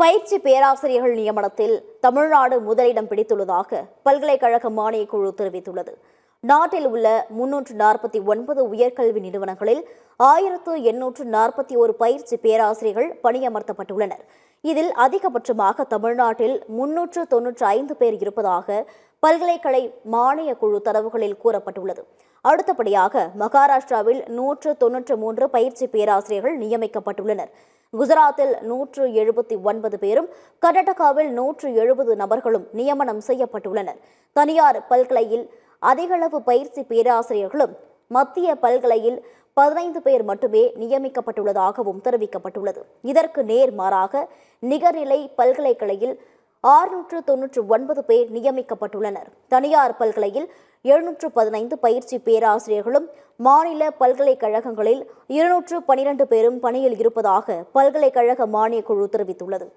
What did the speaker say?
பயிற்சி பேராசிரியர்கள் நியமனத்தில் தமிழ்நாடு முதலிடம் பிடித்துள்ளதாக பல்கலைக்கழக மானியக் குழு தெரிவித்துள்ளது. நாட்டில் உள்ள 349 உயர்கல்வி நிறுவனங்களில் 1841 பயிற்சி பேராசிரியர்கள் பணியமர்த்தப்பட்டுள்ளனர். இதில் அதிகபட்சமாக தமிழ்நாட்டில் 395 பேர் இருப்பதாக பல்கலைக்கழக மானியக் குழு தரவுகளில் கூறப்பட்டுள்ளது. அடுத்தபடியாக மகாராஷ்டிராவில் 193 பயிற்சி பேராசிரியர்கள் நியமிக்கப்பட்டுள்ளனர். குஜராத்தில் 179 பேரும், கர்நாடகாவில் 170 நபர்களும் நியமனம் செய்யப்பட்டுள்ளனர். தனியார் பல்கலையில் அதிகளவு பயிற்சி பேராசிரியர்களும், மத்திய பல்கலையில் 15 பேர் மட்டுமே நியமிக்கப்பட்டுள்ளதாகவும் தெரிவிக்கப்பட்டுள்ளது. இதற்கு நேர்மாறாக நிகர்நிலை பல்கலைக்கழகில் 699 பேர் நியமிக்கப்பட்டுள்ளனர். தனியார் பல்கலையில் 715 பயிற்சி பேராசிரியர்களும், மாநில பல்கலைக்கழகங்களில் 212 பேரும் பணியில் இருப்பதாக பல்கலைக்கழக மானியக் குழு தெரிவித்துள்ளது.